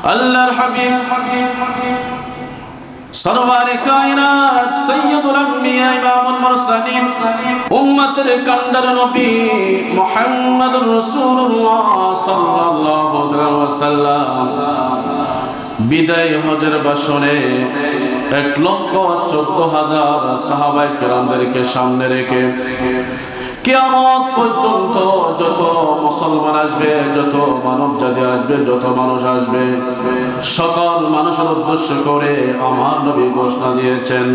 আল্লাহর হাবিব সরওয়ারে কায়নাত সাইয়্যিদুল আম্বিয়া ইমামুল মুরসালিন উম্মতের কান্ডার নবী মুহাম্মদুর রাসূলুল্লাহ সাল্লাল্লাহু আলাইহি ওয়াসাল্লাম বিদায় হজের ভাষণে 1,14,000 সাহাবায়ে কেরামদেরকে সামনে রেখে কিয়ামত পর্যন্ত যত মুসলমান আসবে, যত মানব জাতি আসবে, যত মানুষ আসবে, সকল মানুষের উদ্দেশ্য করে আমার নবী ঘোষণা দিয়েছেন,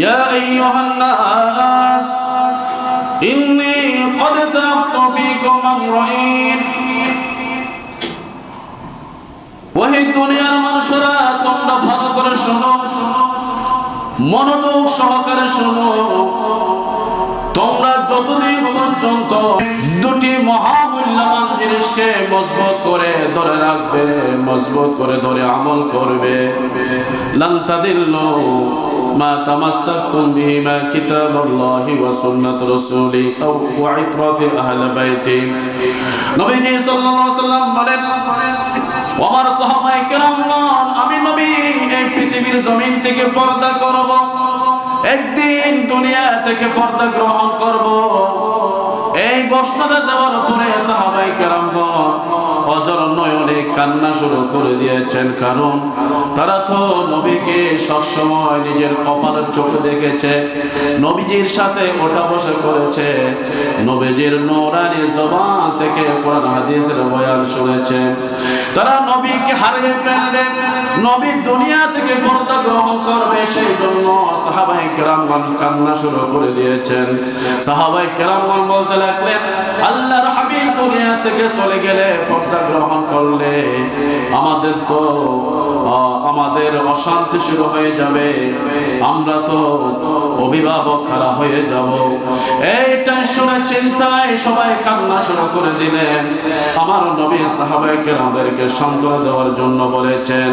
ইয়া আইয়ুহান নাস ইন্নী ক্বাদ তারাকতু ফীকুম আমরাইন। ওহে দুনিয়ার মানুষেরা, তোমরা ভালো করে শোনো, মনোযোগ সহকারে শোনো। তোমরা যতদিন পর্যন্ত দুটি মহামূল্যবান জিনিসকে মজবুত করে ধরে রাখবে, মজবুত করে ধরে আমল করবে, লান তাদিল্লু মা তামাসসাকতুম বিহিমা কিতাবুল্লাহি ওয়া সুন্নাত রাসূলি আও ইতরাতি আহলি বাইতি। নবীজি সাল্লাল্লাহু আলাইহি ওয়াসাল্লাম বলেন, আমার সাহাবায়ে কেরামগণ, আমি নবী এই পৃথিবীর জমিন থেকে পর্দা করব, একদিন দুনিয়া থেকে পর্দা গ্রহণ করব। এই ঘোষণাটা দেওয়ার পরে সাহাবায়ে কেরামগণ অজর নয়নে কান্না শুরু করে দিয়েছেন, কারণ তারা তো নবীকে সবসময় নিজের কপালের চোখে দেখেছে, নবীজির সাথে ওঠা বসা করেছে, নবীজির নূরানি জবান থেকে কোরআন হাদিসের বয়ান শুনেছে। তারা নবীকে হারিয়ে ফেলবে, নবী দুনিয়া থেকে পর্দা গ্রহণ করবে, সেই জন্য সাহাবায়ে কেরামগণ কান্না শুরু করে দিয়েছেন। সাহাবায়ে কেরামগণ বলতে লাগলেন, আল্লাহর হাবিব দুনিয়া থেকে চলে গেলে, পর্দা গ্রহণ করলে আমাদের অশান্তি শুরু হয়ে যাবে, আমরা তো অভিভাবক খারাপ হয়ে যাব। এইটাই শুনে চিন্তায় সবাই কান্না শুরু করে দিলেন। আমার নবী সাহাবায়ে কেরামদেরকে সান্ত্বনা দেওয়ার জন্য বলেছেন,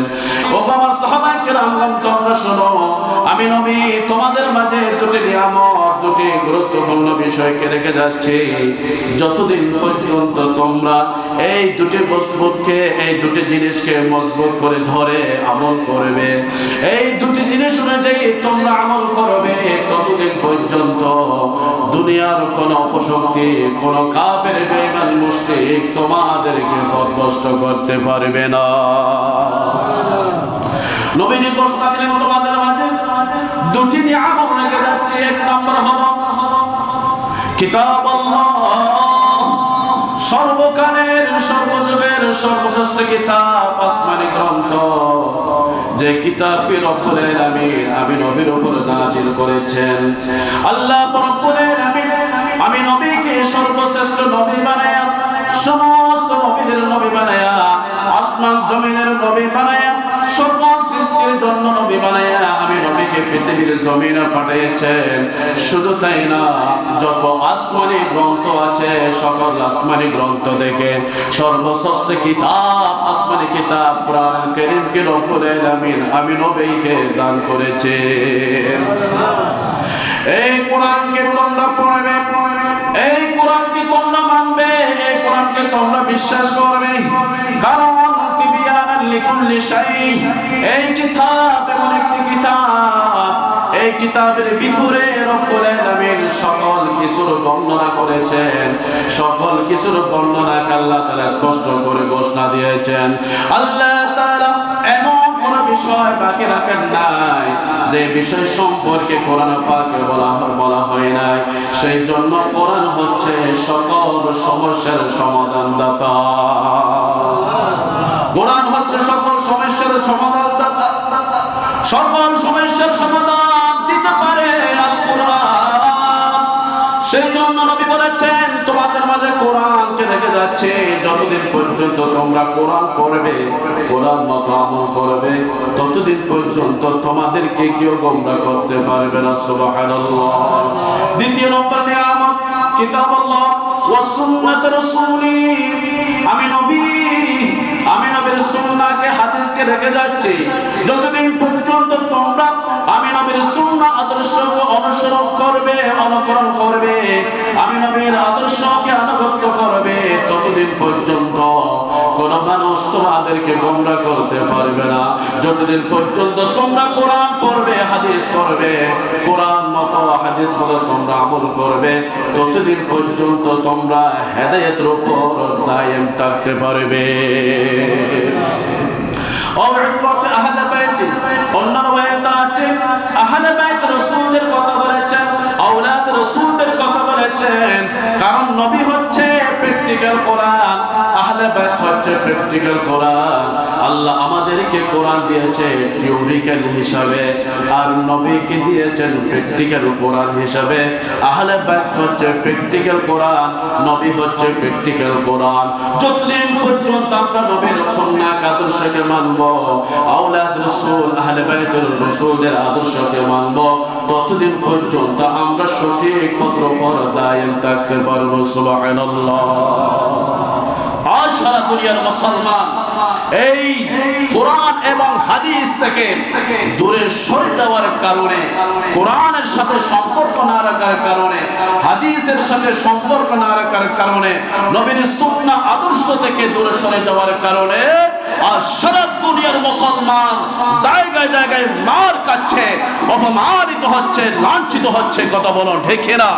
ও আমার সাহাবায়ে কেরামগণ, তোমরা শোনো, আমি নবী তোমাদের মাঝে দুটি নিয়ামত, দুটি গুরুত্বপূর্ণ বিষয়কে রেখে যাচ্ছি। যতদিন পর্যন্ত তোমরা এই দুটি মজবুতকে, এই দুটি জিনিসকে মজবুত করে ধরে আমল করবে, এই দুটি জিনিস অনুযায়ী তোমরা আমল করবে, ততদিন পর্যন্ত দুনিয়ার কোন অপশক্তি, কোন কাফের বেঈমান মুশরিক তোমাদেরকে পথভ্রষ্ট করতে পারবে না। নবীজি ঘোষণা দিলেন, তোমাদের মাঝে দুটি নিয়ামত রেখে যাচ্ছে। এক নম্বর হলো কিতাবুল্লাহ, সর্বকালের সর্বযুগের সর্বশ্রেষ্ঠ কিতাব, আসমানী গ্রন্থ, যে কিতাবকে রব্বুল আলামিন আমি নবীর উপর নাজিল করেছেন। আল্লাহ রব্বুল আলামিন আমি নবীকে সর্বশ্রেষ্ঠ নবী বানায়া, সমস্ত নবীদের নবী বানায়া, আসমান জমিনের নবী বানায়া, সকল সৃষ্টির জন্য নবী বানায়া আমি নবীকে পৃথিবীর জমিনে পাঠিয়েছেন। শুধু তাই না, যত আসমানি গ্রন্থ আছে, সকল আসমানি গ্রন্থ থেকে সর্বশ্রেষ্ঠ কিতাব, আসমানি কিতাব কোরআন কারীমকে রব্বুল আলামিন আমি নবীকে দান করেছেন। এই কোরআনকে তোমরা পড়বে, এই কোরআনকে তোমরা মানবে, এই কোরআনকে তোমরা বিশ্বাস করবে, কারণ লিকুল্লি শাই, এই কিতাব এমন একটি কিতাব, এই কিতাবের ভিতরে রব্বুল আলামিন সকল কিছুর বর্ণনা করেছেন, সকল কিছুর বর্ণনাকে আল্লাহ তাআলা স্পষ্ট করে ঘোষণা দিয়েছেন। আল্লাহ তাআলা এমন কোন বিষয় বাকি রাখেন নাই যে বিষয় সম্পর্কে কোরআন পাকে বলা হয় নাই। সেই জন্য কোরআন হচ্ছে সকল সমস্যার সমাধানদাতা, কোরআন হচ্ছে সকল সমস্যার সমাধানদাতা, সকল সমস্যার সমাধান দিতে পারে আল কোরআন। সেই জন্য নবী বলেছেন, তোমাদের মাঝে কোরআনকে রেখে যাচ্ছে, যতদিন পর্যন্ত তোমরা কোরআন পড়বে, কোরআন মতো আমল করবে, ততদিন পর্যন্ত তোমাদেরকে কেউ গোমরাহ করতে পারবে না। সুবহানাল্লাহ। দ্বিতীয় নম্বর নিয়ামত কিতাবুল্লাহ ওয়া সুন্নাত রাসূলি, আমি নবীর সুন্নাহকে, হাদিসকে রেখে যাচ্ছি। যতদিন পর্যন্ত তোমরা আমি নবীর সুন্নাহ আদর্শকে অনুসরণ করবে, অনুকরণ করবে, আমি নবীর আদর্শকে আনুগত্য করবে, ততদিন পর্যন্ত কোন মানুষ মানুষ তোমাদেরকে গোমরাহ করতে পারবে না। যতদিন পর্যন্ত তোমরা কোরআন পড়বে, হাদিস পড়বে, কোরআন মতো হাদিস মতো তোমরা আমল করবে, ততদিন পর্যন্ত তোমরা হেদায়েতের উপর দায়েম থাকতে পারবে। আহলে বাইত, অন্য রাওয়ায়াত আছে আহলে বাইত রাসূলদের কথা বলেছেন, আওলাদ রাসূলদের কথা বলেছেন। কারণ নবী হচ্ছে প্র্যাকটিক্যাল কোরআন, আহলে বাইত হচ্ছে প্র্যাকটিক্যাল কোরআন। আল্লাহ আমাদেরকে কোরআন দিয়েছে থিওরিক্যাল হিসাবে, আর নবীকে দিয়েছেন প্র্যাকটিক্যাল কোরআন হিসাবে। আহলে বাইত হচ্ছে প্র্যাকটিক্যাল কোরআন, নবী হচ্ছে প্র্যাকটিক্যাল কোরআন। যতদিন পর্যন্ত আমরা নবীর সুন্নাহ আদর্শকে মানব, আওলাদ রাসূল আহলে বাইতের রাসূলদের আদর্শকে মানব, ততদিন পর্যন্ত আমরা সঠিক পথের উপর দায়েম থাকতে পারবো। সুবহানাল্লাহ। আজ সারা দুনিয়ার মুসলমান এই কোরআন এবং হাদিস থেকে দূরে সরে যাওয়ার কারণে, কোরআনের সাথে সম্পর্ক না রাখার কারণে, হাদিসের সাথে সম্পর্ক না রাখার কারণে, নবীর সুন্নাহ আদর্শ থেকে দূরে সরে যাওয়ার কারণে আর সারা দুনিয়ার মুসলমান জায়গায় জায়গায় মার খাচ্ছে, অপমানিত হচ্ছে, লাঞ্ছিত হচ্ছে। কথা বলো ঠিক না?